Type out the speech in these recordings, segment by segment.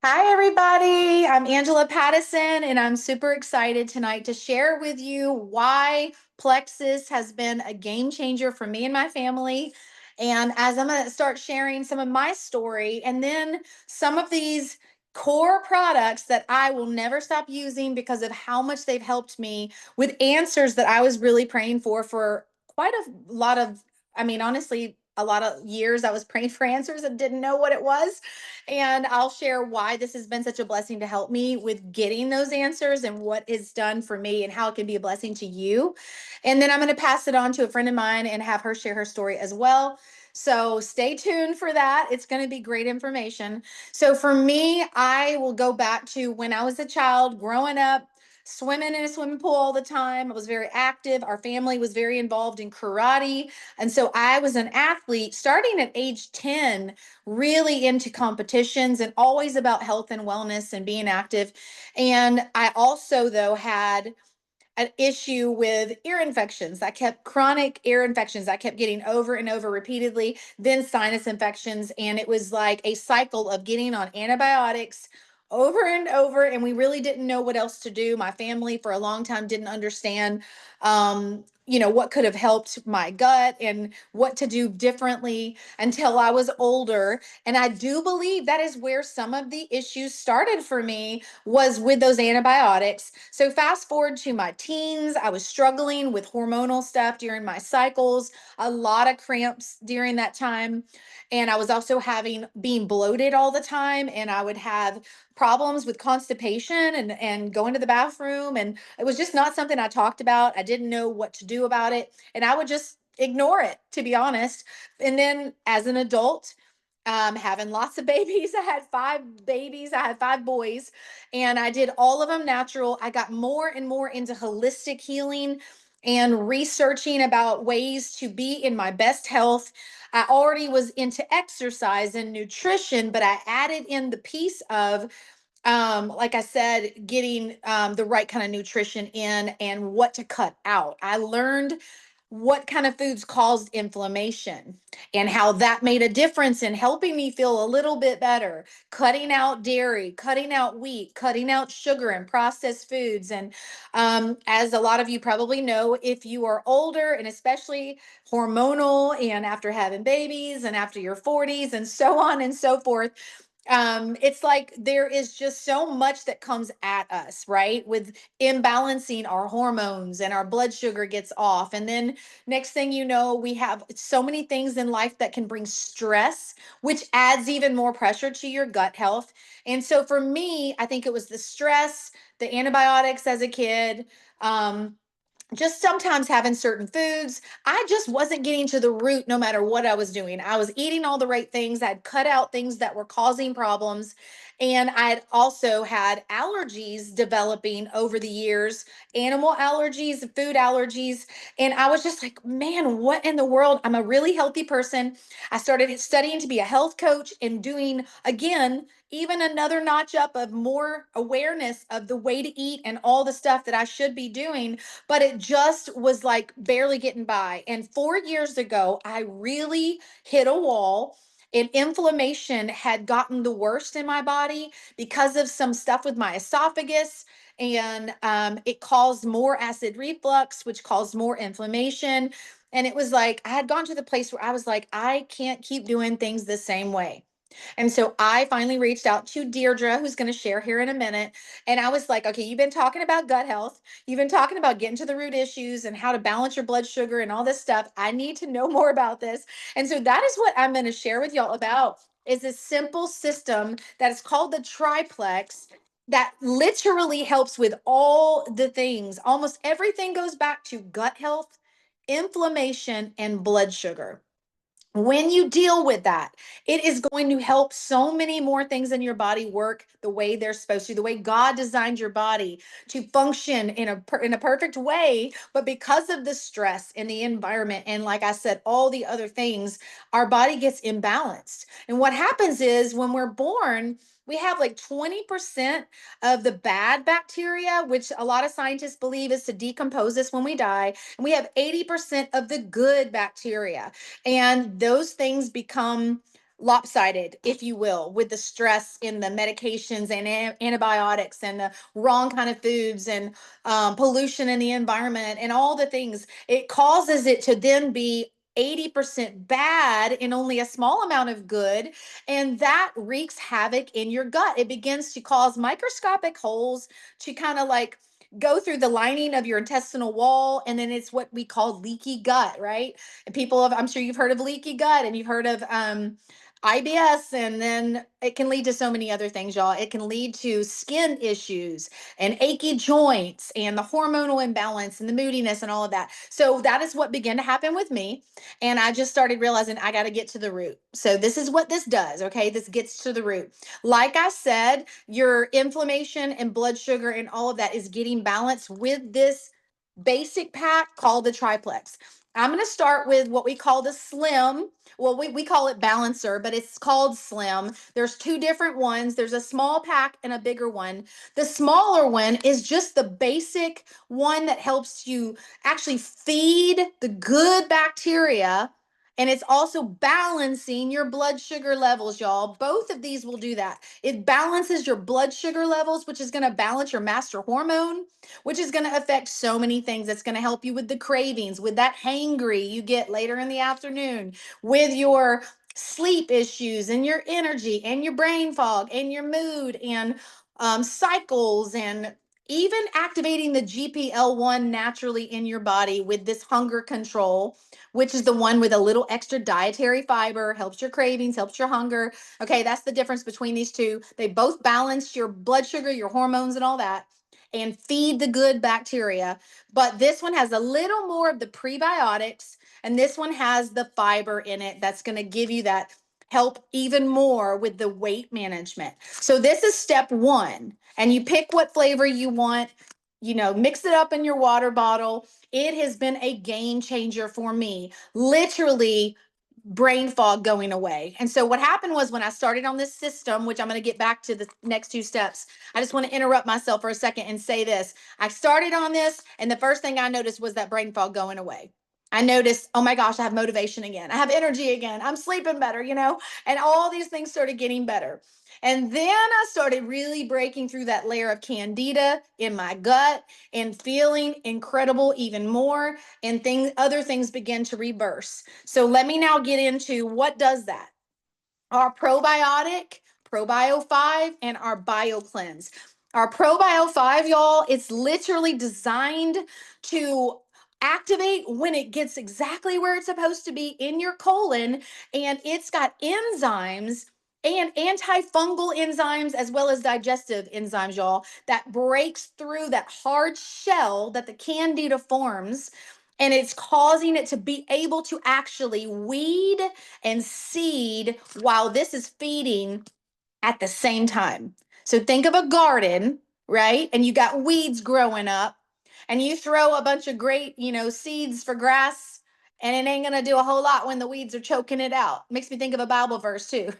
Hi, everybody. I'm Angela Pattison, and I'm super excited tonight to share with you why Plexus has been a game changer for me and my family. And as I'm going to start sharing some of my story, and then some of these core products that I will never stop using because of how much they've helped me with answers that I was really praying for quite a lot of, honestly, a lot of years I was praying for answers and didn't know what it was. And I'll share why this has been such a blessing to help me with getting those answers and what it's done for me and how it can be a blessing to you. And then I'm going to pass it on to a friend of mine and have her share her story as well. So stay tuned for that. It's going to be great information. So for me, I will go back to when I was a child growing up, swimming in a swimming pool all the time. I was very active. Our family was very involved in karate. And so I was an athlete starting at age 10, really into competitions and always about health and wellness and being active. And I also, though, had an issue with ear infections. I kept chronic ear infections. I kept getting over and over repeatedly, then sinus infections. And it was like a cycle of getting on antibiotics over and over. And we really didn't know what else to do. My family for a long time didn't understand, what could have helped my gut and what to do differently until I was older. And I do believe that is where some of the issues started for me was with those antibiotics. So fast forward to my teens, I was struggling with hormonal stuff during my cycles, a lot of cramps during that time. And I was also having being bloated all the time, and I would have problems with constipation and going to the bathroom, and it was just not something I talked about. I didn't know what to do about it, and I would just ignore it, to be honest. And then as an adult, having lots of babies. I had 5 babies. I had 5 boys, and I did all of them natural. I got more and more into holistic healing and researching about ways to be in my best health. I already was into exercise and nutrition, but I added in the piece of like I said, getting the right kind of nutrition in and what to cut out. I learned what kind of foods caused inflammation and how that made a difference in helping me feel a little bit better. Cutting out dairy, cutting out wheat, cutting out sugar and processed foods. And as a lot of you probably know, if you are older and especially hormonal and after having babies and after your 40s and so on and so forth, it's like there is just so much that comes at us, right? With imbalancing our hormones and our blood sugar gets off. And then next thing you know, we have so many things in life that can bring stress, which adds even more pressure to your gut health. And so for me, I think it was the stress, the antibiotics as a kid. Just sometimes having certain foods, I just wasn't getting to the root no matter what I was doing. I was eating all the right things. I'd cut out things that were causing problems. And I'd also had allergies developing over the years, animal allergies, food allergies. And I was just like, man, what in the world? I'm a really healthy person. I started studying to be a health coach and doing, again, even another notch up of more awareness of the way to eat and all the stuff that I should be doing, but it just was like barely getting by. And 4 years ago, I really hit a wall. And inflammation had gotten the worst in my body because of some stuff with my esophagus. And it caused more acid reflux, which caused more inflammation. And it was like I had gone to the place where I was like, I can't keep doing things the same way. And so I finally reached out to Deirdre, who's going to share here in a minute. And I was like, okay, you've been talking about gut health. You've been talking about getting to the root issues and how to balance your blood sugar and all this stuff. I need to know more about this. And so that is what I'm going to share with y'all about is a simple system that is called the triplex that literally helps with all the things. Almost everything goes back to gut health, inflammation, and blood sugar. When you deal with that, it is going to help so many more things in your body work the way they're supposed to, the way God designed your body to function in a perfect way. But because of the stress in the environment, and like I said, all the other things, our body gets imbalanced. And what happens is when we're born, we have like 20% of the bad bacteria, which a lot of scientists believe is to decompose us when we die. And we have 80% of the good bacteria. And those things become lopsided, if you will, with the stress in the medications and antibiotics and the wrong kind of foods and pollution in the environment and all the things. It causes it to then be 80% bad in only a small amount of good. And that wreaks havoc in your gut. It begins to cause microscopic holes to kind of like go through the lining of your intestinal wall. And then it's what we call leaky gut, right? And people have, I'm sure you've heard of leaky gut and you've heard of IBS, and then it can lead to so many other things, y'all. It can lead to skin issues and achy joints and the hormonal imbalance and the moodiness and all of that. So that is what began to happen with me. And I just started realizing I got to get to the root. So this is what this does. Okay. This gets to the root. Like I said, your inflammation and blood sugar and all of that is getting balanced with this basic pack called the triplex. I'm going to start with what we call the slim. Well, we call it balancer, but it's called slim. There's two different ones. There's a small pack and a bigger one. The smaller one is just the basic one that helps you actually feed the good bacteria. And it's also balancing your blood sugar levels, y'all. Both of these will do that. It balances your blood sugar levels, which is going to balance your master hormone, which is going to affect so many things. It's going to help you with the cravings, with that hangry you get later in the afternoon, with your sleep issues and your energy and your brain fog and your mood and cycles, and even activating the GPL1 naturally in your body with this hunger control, which is the one with a little extra dietary fiber, helps your cravings, helps your hunger. Okay, that's the difference between these two. They both balance your blood sugar, your hormones, and all that, and feed the good bacteria. But this one has a little more of the prebiotics, and this one has the fiber in it that's going to give you that help even more with the weight management. So this is step one, and you pick what flavor you want, mix it up in your water bottle. It has been a game changer for me. Literally, brain fog going away. And so what happened was, when I started on this system, which I'm going to get back to the next two steps, I just want to interrupt myself for a second and say this. I started on this, and the first thing I noticed was that brain fog going away. I noticed, oh my gosh, I have motivation again. I have energy again. I'm sleeping better, and all these things started getting better. And then I started really breaking through that layer of candida in my gut and feeling incredible even more, and other things begin to reverse. So let me now get into what does that. Our probiotic, Probio 5, and our Bio Cleanse. Our Probio 5, y'all, it's literally designed to activate when it gets exactly where it's supposed to be in your colon, and it's got enzymes and antifungal enzymes as well as digestive enzymes, y'all, that breaks through that hard shell that the candida forms, and it's causing it to be able to actually weed and seed while this is feeding at the same time. So think of a garden, right? And you got weeds growing up, and you throw a bunch of great, seeds for grass, and it ain't going to do a whole lot when the weeds are choking it out. Makes me think of a Bible verse too.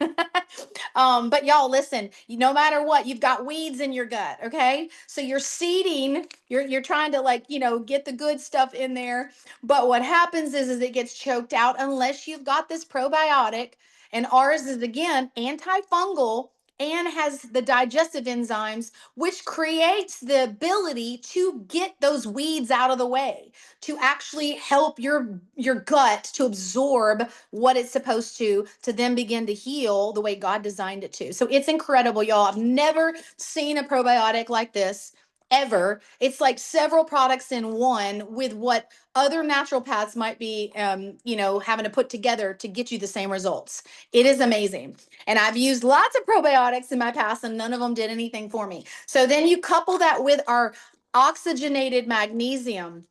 But y'all, listen, no matter what, you've got weeds in your gut. Okay. So you're seeding, you're trying to, like, get the good stuff in there. But what happens is it gets choked out unless you've got this probiotic. And ours is, again, antifungal and has the digestive enzymes, which creates the ability to get those weeds out of the way, to actually help your gut to absorb what it's supposed to then begin to heal the way God designed it to. So it's incredible, y'all. I've never seen a probiotic like this ever. It's like several products in one, with what other naturopaths might be having to put together to get you the same results. It is amazing. And I've used lots of probiotics in my past, and none of them did anything for me. So then you couple that with our oxygenated magnesium.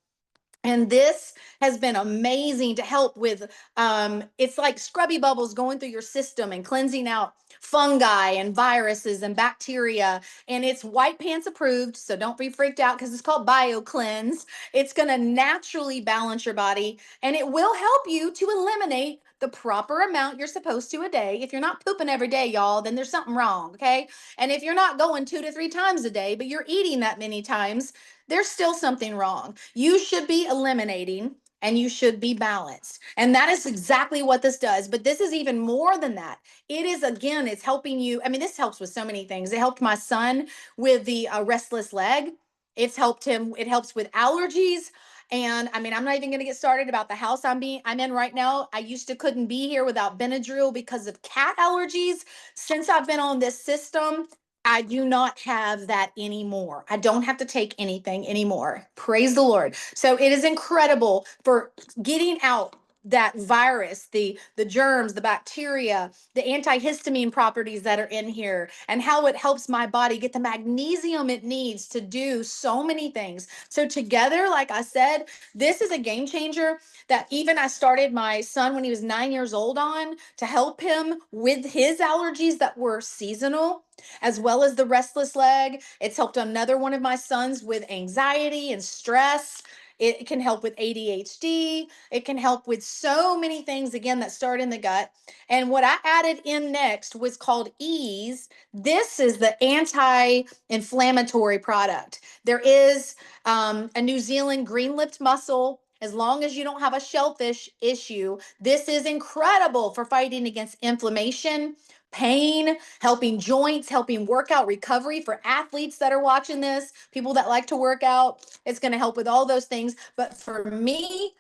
And this has been amazing to help with, it's like scrubby bubbles going through your system and cleansing out fungi and viruses and bacteria. And it's white pants approved. So don't be freaked out because it's called Bio Cleanse. It's going to naturally balance your body, and it will help you to eliminate the proper amount you're supposed to a day. If you're not pooping every day, y'all, then there's something wrong. Okay. And if you're not going 2 to 3 times a day, but you're eating that many times, there's still something wrong. You should be eliminating and you should be balanced. And that is exactly what this does. But this is even more than that. It is, again, it's helping you. I mean, this helps with so many things. It helped my son with the restless leg. It's helped him. It helps with allergies. And I mean, I'm not even going to get started about the house I'm in right now. I used to couldn't be here without Benadryl because of cat allergies. Since I've been on this system, I do not have that anymore. I don't have to take anything anymore. Praise the Lord. So it is incredible for getting out that virus, the germs, the bacteria, the antihistamine properties that are in here, and how it helps my body get the magnesium it needs to do so many things. So together, like I said, this is a game changer that even I started my son when he was 9 years old on to help him with his allergies that were seasonal, as well as the restless leg. It's helped another one of my sons with anxiety and stress. It can help with ADHD. It can help with so many things, again, that start in the gut. And what I added in next was called Ease. This is the anti-inflammatory product. There is a New Zealand green-lipped mussel. As long as you don't have a shellfish issue, this is incredible for fighting against inflammation, pain, helping joints, helping workout recovery for athletes that are watching this, people that like to work out. It's going to help with all those things. But for me,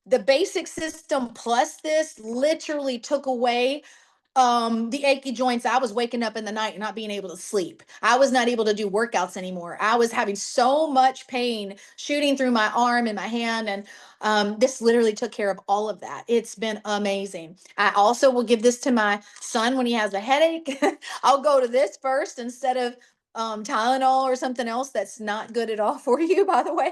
the basic system plus this literally took away the achy joints. I was waking up in the night and not being able to sleep. I was not able to do workouts anymore. I was having so much pain shooting through my arm and my hand, and this literally took care of all of that. It's been amazing. I also will give this to my son when he has a headache. I'll go to this first instead of Tylenol or something else that's not good at all for you, by the way.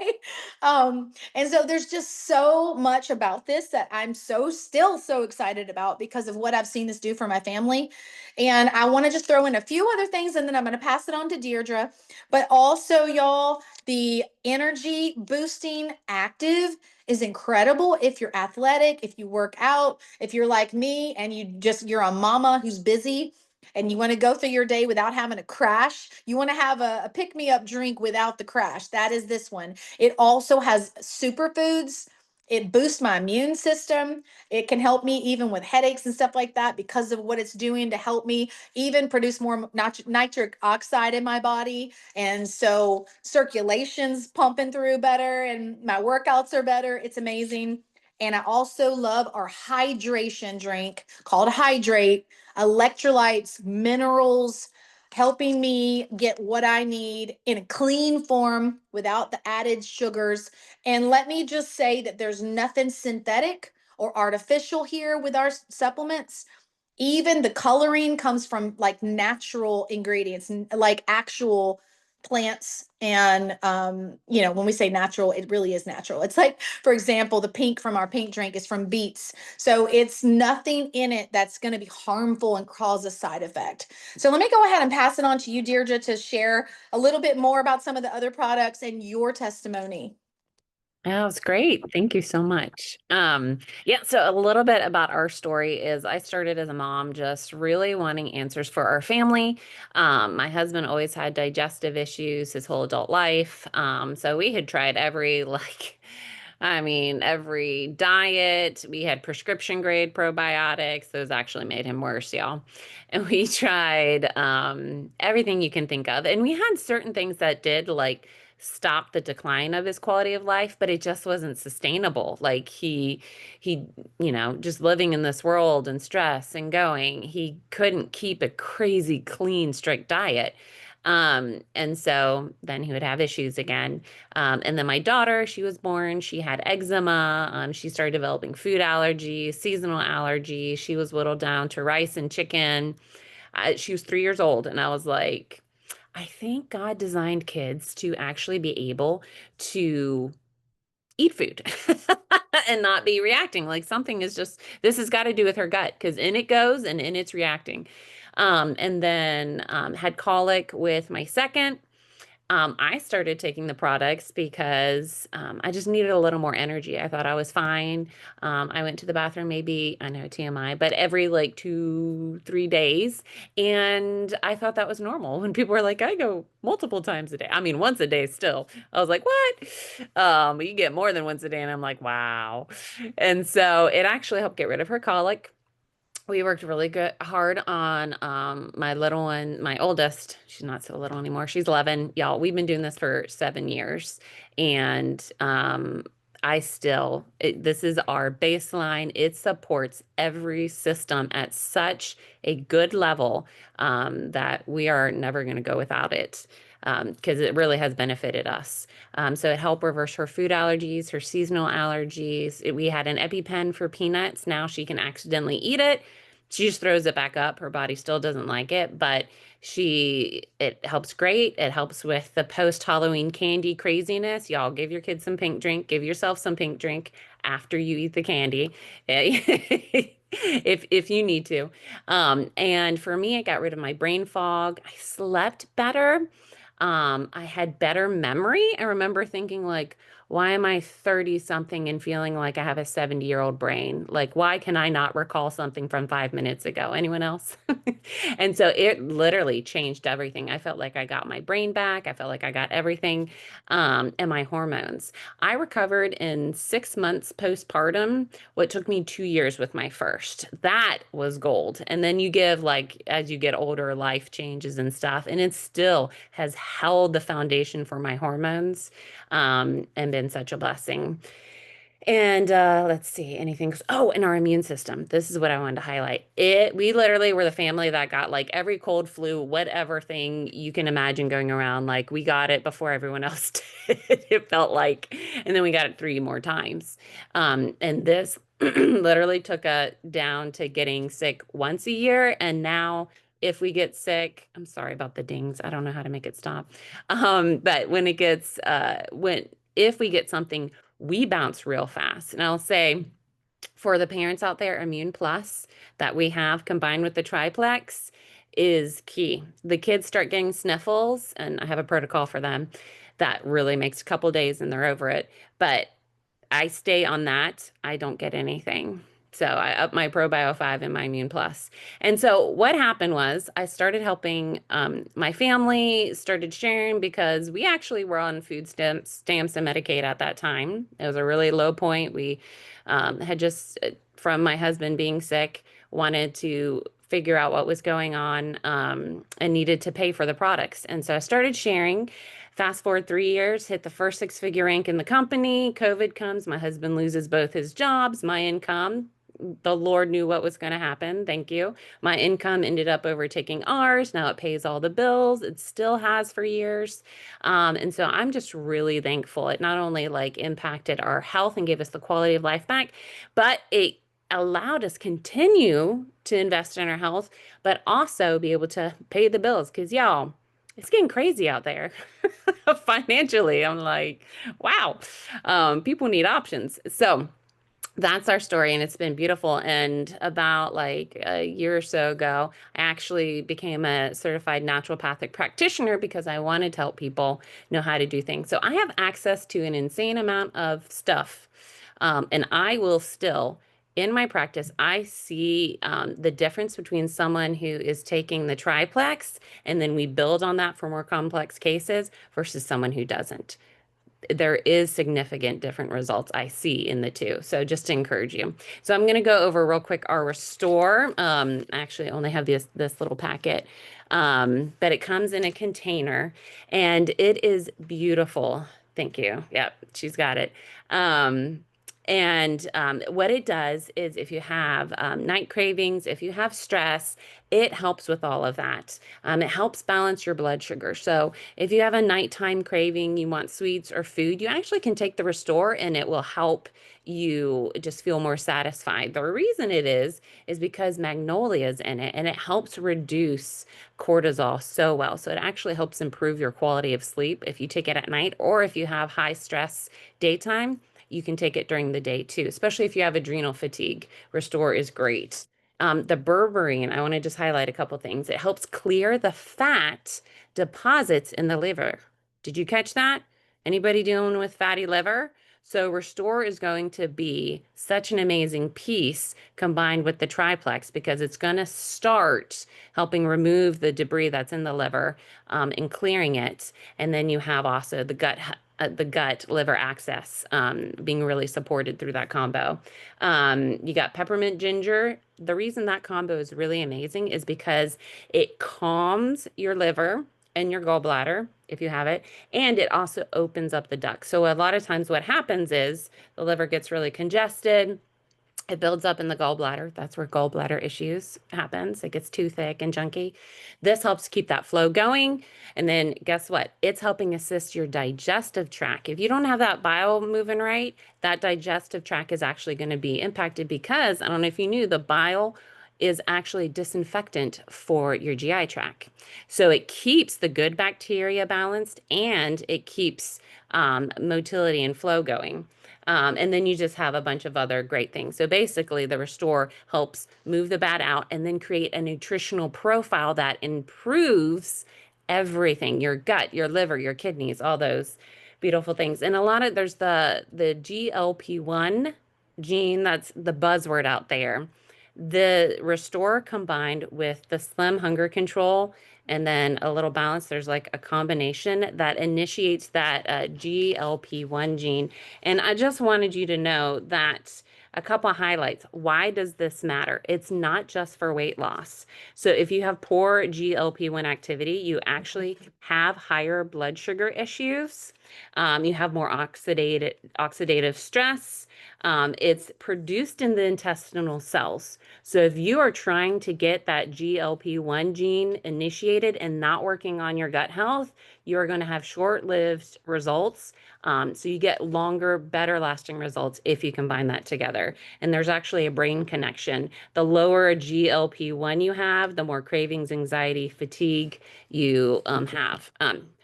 And so there's just so much about this that I'm still so excited about because of what I've seen this do for my family. And I want to just throw in a few other things and then I'm going to pass it on to Deirdre. But also, y'all, the energy boosting active is incredible if you're athletic, if you work out, if you're like me and you're a mama who's busy and you want to go through your day without having a crash. You want to have a pick-me-up drink without the crash. That is this one. It also has superfoods. It boosts my immune system. It can help me even with headaches and stuff like that because of what it's doing to help me even produce more nitric oxide in my body. And so circulation's pumping through better and my workouts are better. It's amazing. And I also love our hydration drink called Hydrate, electrolytes, minerals, helping me get what I need in a clean form without the added sugars. And let me just say that there's nothing synthetic or artificial here with our supplements. Even the coloring comes from like natural ingredients, like actual plants. And when we say natural, it really is natural. It's like, for example, the pink from our pink drink is from beets, so it's nothing in it that's going to be harmful and cause a side effect. So let me go ahead and pass it on to you, Deirdre, to share a little bit more about some of the other products and your testimony. That was great. Thank you so much. Yeah, so a little bit about our story is I started as a mom just really wanting answers for our family. My husband always had digestive issues his whole adult life. So we had tried every diet. We had prescription grade probiotics. Those actually made him worse, y'all. And we tried everything you can think of. And we had certain things that did stop the decline of his quality of life, but it just wasn't sustainable. Like he, just living in this world and stress and going, he couldn't keep a crazy clean, strict diet. And so then he would have issues again. And then my daughter, she was born, she had eczema. She started developing food allergies, seasonal allergies. She was whittled down to rice and chicken. She was 3 years old. And I was like, I think God designed kids to actually be able to eat food and not be reacting. Like this has got to do with her gut because in it goes and in it's reacting. And then had colic with my second. I started taking the products because I just needed a little more energy. I thought I was fine. I went to the bathroom maybe, I know TMI, but every like 2, 3 days. And I thought that was normal. When people were like, I go multiple times a day. I mean, once a day still. I was like, what? You get more than once a day. And I'm like, wow. And so it actually helped get rid of her colic. We worked really good hard on my little one, my oldest. She's not so little anymore. She's 11. Y'all, we've been doing this for 7 years. And this is our baseline. It supports every system at such a good level that we are never going to go without it because it really has benefited us. So it helped reverse her food allergies, her seasonal allergies. We had an EpiPen for peanuts. Now she can accidentally eat it. She just throws it back up. Her body still doesn't like it, but it helps great. It helps with the post-Halloween candy craziness. Y'all give your kids some pink drink, give yourself some pink drink after you eat the candy. If you need to. And for me, it got rid of my brain fog. I slept better. I had better memory. I remember thinking like, why am I 30 something and feeling like I have a 70-year-old brain? Like, why can I not recall something from 5 minutes ago? Anyone else? And so it literally changed everything. I felt like I got my brain back. I felt like I got everything, and my hormones. I recovered in 6 months postpartum, what took me 2 years with my first. That was gold. And then you give, like, as you get older, life changes and stuff, and it still has held the foundation for my hormones, and been such a blessing. And let's see, anything. Oh, and our immune system. This is what I wanted to highlight. We literally were the family that got like every cold, flu, whatever thing you can imagine going around. Like we got it before everyone else did, it felt like. And then we got it 3 more times. And this literally took us down to getting sick once a year. And now if we get sick, I'm sorry about the dings. I don't know how to make it stop. But when it gets, if we get something, we bounce real fast. And I'll say for the parents out there, Immune Plus that we have combined with the triplex is key. The kids start getting sniffles, and I have a protocol for them that really makes a couple days and they're over it. But I stay on that. I don't get anything. So I up my ProBio 5 and my Immune Plus. And so what happened was I started helping my family, started sharing because we actually were on food stamps and Medicaid at that time. It was a really low point. We had just, from my husband being sick, wanted to figure out what was going on and needed to pay for the products. And so I started sharing. Fast forward 3 years, hit the first six-figure rank in the company. COVID comes. My husband loses both his jobs. My income, the Lord knew what was going to happen. Thank you. My income ended up overtaking ours. Now it pays all the bills. It still has for years. And so I'm just really thankful. It not only like impacted our health and gave us the quality of life back, but it allowed us continue to invest in our health, but also be able to pay the bills. Because y'all, it's getting crazy out there financially. I'm like, wow, people need options. So that's our story, and it's been beautiful. And about like a year or so ago, I actually became a certified naturopathic practitioner because I wanted to help people know how to do things. So I have access to an insane amount of stuff. And I will still, in my practice, I see the difference between someone who is taking the triplex and then we build on that for more complex cases versus someone who doesn't. There is significant different results I see in the two. So just to encourage you. So I'm going to go over real quick our restore. I actually only have this little packet, but it comes in a container and it is beautiful. Thank you. Yep, she's got it. And what it does is if you have night cravings, if you have stress, it helps with all of that. It helps balance your blood sugar. So if you have a nighttime craving, you want sweets or food, you actually can take the Restore and it will help you just feel more satisfied. The reason it is because magnolia is in it and it helps reduce cortisol so well. So it actually helps improve your quality of sleep if you take it at night, or if you have high stress daytime, you can take it during the day too, especially if you have adrenal fatigue. Restore is great. The berberine, I want to just highlight a couple things. It helps clear the fat deposits in the liver. Did you catch that? Anybody dealing with fatty liver? So Restore is going to be such an amazing piece combined with the triplex because it's going to start helping remove the debris that's in the liver and clearing it. And then you have also the gut liver access being really supported through that combo. You got peppermint ginger. The reason that combo is really amazing is because it calms your liver and your gallbladder if you have it, and it also opens up the duct. So a lot of times what happens is the liver gets really congested, it builds up in the gallbladder. That's where gallbladder issues happens. It gets too thick and junky. This helps keep that flow going. And then guess what? It's helping assist your digestive tract. If you don't have that bile moving right, that digestive tract is actually going to be impacted because I don't know if you knew the bile is actually disinfectant for your GI tract. So it keeps the good bacteria balanced and it keeps motility and flow going. And then you just have a bunch of other great things. So basically, the Restore helps move the bad out and then create a nutritional profile that improves everything, your gut, your liver, your kidneys, all those beautiful things. And a lot of there's the GLP-1 gene, that's the buzzword out there. The Restore combined with the Slim Hunger Control and then a little balance, there's like a combination that initiates that GLP-1 gene. And I just wanted you to know that a couple of highlights. Why does this matter? It's not just for weight loss. So if you have poor GLP-1 activity, you actually have higher blood sugar issues. You have more oxidative stress. It's produced in the intestinal cells. So if you are trying to get that GLP-1 gene initiated and not working on your gut health, you're going to have short-lived results. So you get longer, better lasting results if you combine that together. And there's actually a brain connection. The lower GLP-1 you have, the more cravings, anxiety, fatigue you have.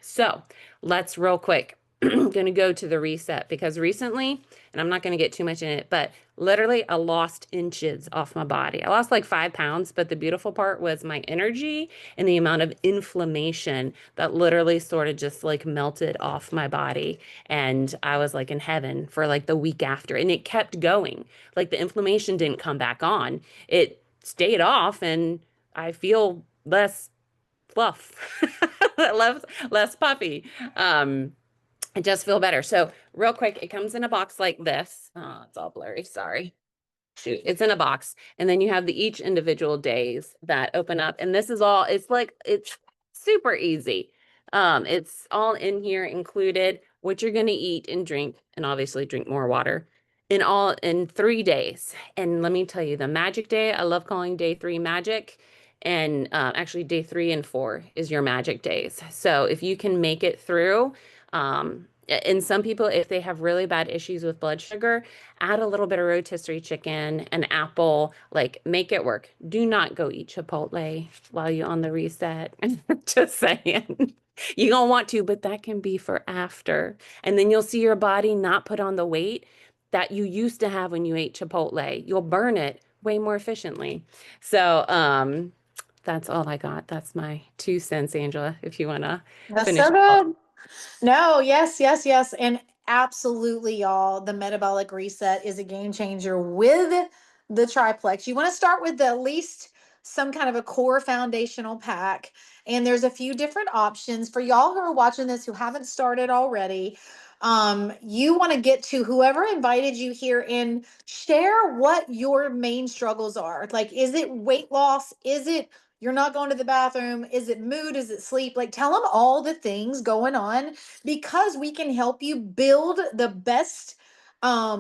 So let's real quick. Going to go to the reset because recently, and I'm not going to get too much in it, but literally I lost inches off my body. I lost like 5 pounds, but the beautiful part was my energy and the amount of inflammation that literally sort of just like melted off my body. And I was like in heaven for like the week after, and it kept going. Like the inflammation didn't come back on, it stayed off, and I feel less fluff, less puffy. Um, I just feel better. So real quick, it comes in a box like this. Oh, it's all blurry. Sorry. Shoot, it's in a box. And then you have the each individual days that open up. And this is all, it's like, it's super easy. It's all in here included, what you're going to eat and drink, and obviously drink more water in 3 days. And let me tell you, the magic day, I love calling day 3 magic. And actually, day 3 and 4 is your magic days. So if you can make it through, and some people, if they have really bad issues with blood sugar, add a little bit of rotisserie chicken, an apple, like make it work. Do not go eat Chipotle while you're on the reset. Just saying. You're gonna want to, but that can be for after. And then you'll see your body not put on the weight that you used to have when you ate Chipotle. You'll burn it way more efficiently. So, that's all I got. That's my 2 cents, Angela, if you wanna That's finish so up. good. No, yes, yes, yes. And absolutely, y'all, the metabolic reset is a game changer with the triplex. You want to start with the at least some kind of a core foundational pack. And there's a few different options for y'all who are watching this who haven't started already. You want to get to whoever invited you here and share what your main struggles are. Like, is it weight loss? Is it you're not going to the bathroom? Is it mood? Is it sleep? Like, tell them all the things going on because we can help you build the best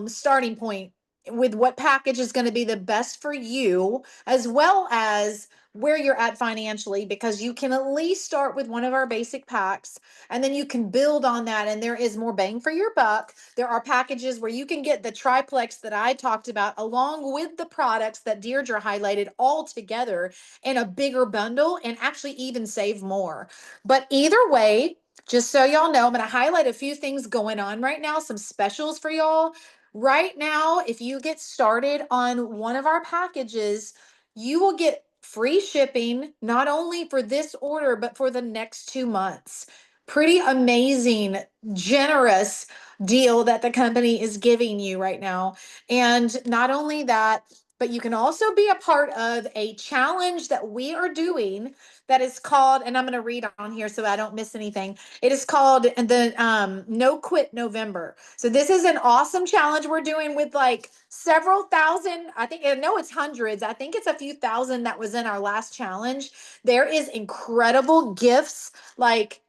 starting point with what package is going to be the best for you, as well as where you're at financially, because you can at least start with one of our basic packs and then you can build on that. And there is more bang for your buck. There are packages where you can get the triplex that I talked about along with the products that Deirdre highlighted all together in a bigger bundle and actually even save more. But either way, just so y'all know, I'm going to highlight a few things going on right now, some specials for y'all. Right now, if you get started on one of our packages, you will get free shipping, not only for this order, but for the next 2 months. pretty amazing, generous deal that the company is giving you right now. And not only that, but you can also be a part of a challenge that we are doing that is called, and I'm going to read on here so I don't miss anything. It is called the No Quit November. So this is an awesome challenge we're doing with like several thousand. I think, I know it's hundreds. I think it's a few thousand that was in our last challenge. There is incredible gifts, like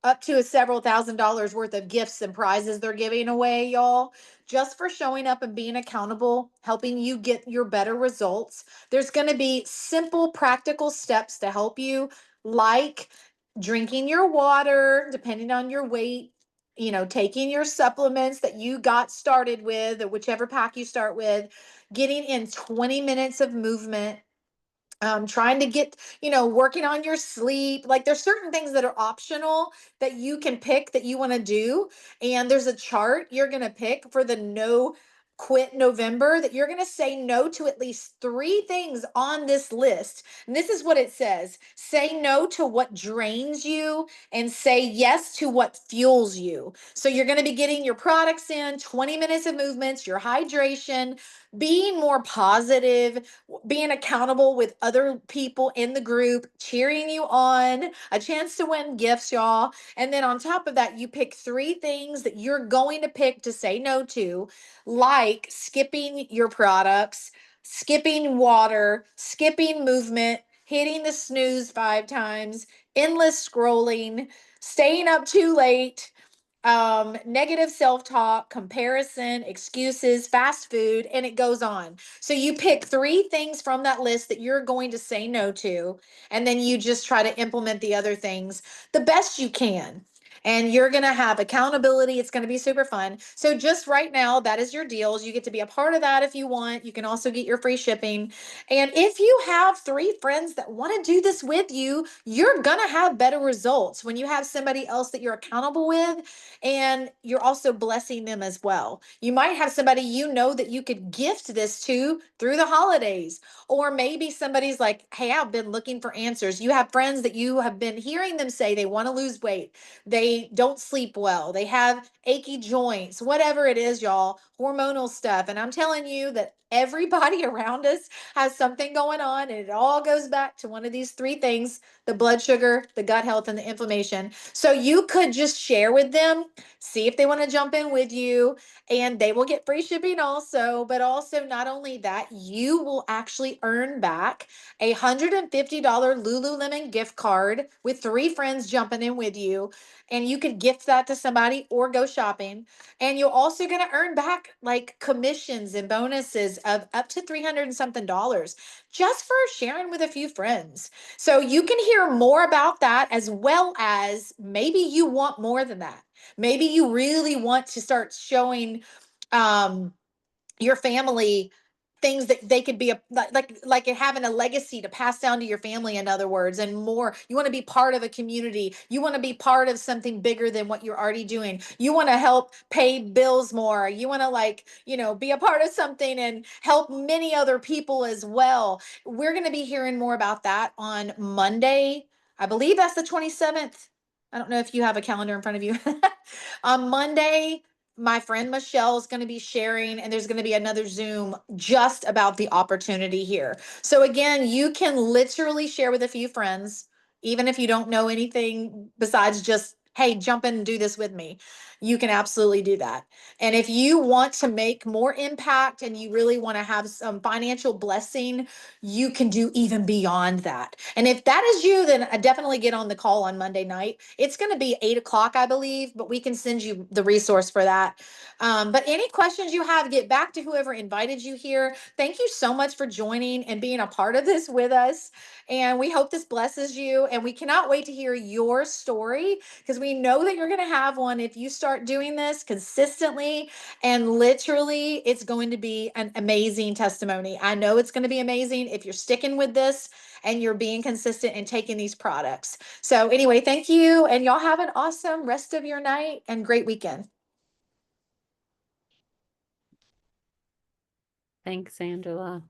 up to a several $1,000s worth of gifts and prizes they're giving away, y'all, just for showing up and being accountable, helping you get your better results. There's going to be simple, practical steps to help you, like drinking your water, depending on your weight, taking your supplements that you got started with, or whichever pack you start with, getting in 20 minutes of movement, trying to get, working on your sleep. Like there's certain things that are optional that you can pick that you want to do. And there's a chart you're going to pick for the No Quit November, that you're going to say no to at least three things on this list. And this is what it says: say no to what drains you and say yes to what fuels you. So you're going to be getting your products in, 20 minutes of movements, your hydration, being more positive, being accountable with other people in the group, cheering you on, a chance to win gifts, y'all. And then on top of that, you pick three things that you're going to pick to say no to, like skipping your products, skipping water, skipping movement, hitting the snooze 5 times, endless scrolling, staying up too late, negative self-talk, comparison, excuses, fast food, and it goes on. So you pick three things from that list that you're going to say no to, and then you just try to implement the other things the best you can. And you're going to have accountability. It's going to be super fun. So just right now, that is your deals. You get to be a part of that if you want. You can also get your free shipping. And if you have three friends that want to do this with you, you're going to have better results when you have somebody else that you're accountable with, and you're also blessing them as well. You might have somebody that you could gift this to through the holidays, or maybe somebody's like, hey, I've been looking for answers. You have friends that you have been hearing them say they want to lose weight, they don't sleep well, they have achy joints, whatever it is, y'all, hormonal stuff. And I'm telling you that everybody around us has something going on, and it all goes back to one of these three things: the blood sugar, the gut health, and the inflammation. So you could just share with them, see if they want to jump in with you, and they will get free shipping also. But also, not only that, you will actually earn back a $150 Lululemon gift card with three friends jumping in with you. And you could gift that to somebody or go shopping. And you're also going to earn back like commissions and bonuses of up to 300 and something dollars just for sharing with a few friends. So you can hear more about that, as well as maybe you want more than that. Maybe you really want to start showing um, your family things that they could be like having a legacy to pass down to your family, in other words, and more. You want to be part of a community, you want to be part of something bigger than what you're already doing, you want to help pay bills more, you want to, like, be a part of something and help many other people as well. We're going to be hearing more about that on Monday. I believe that's the 27th. I don't know if you have a calendar in front of you. On Monday, my friend Michelle is going to be sharing, and there's going to be another Zoom just about the opportunity here. So again, you can literally share with a few friends, even if you don't know anything besides just, hey, jump in and do this with me. You can absolutely do that. And if you want to make more impact and you really want to have some financial blessing, you can do even beyond that. And if that is you, then I definitely get on the call on Monday night. It's going to be 8 o'clock, I believe, but we can send you the resource for that. But any questions you have, get back to whoever invited you here. Thank you so much for joining and being a part of this with us. And we hope this blesses you. And we cannot wait to hear your story, because we know that you're going to have one if you start doing this consistently. And literally, it's going to be an amazing testimony. I know it's going to be amazing if you're sticking with this and you're being consistent and taking these products. So anyway, thank you. And y'all have an awesome rest of your night and great weekend. Thanks, Angela.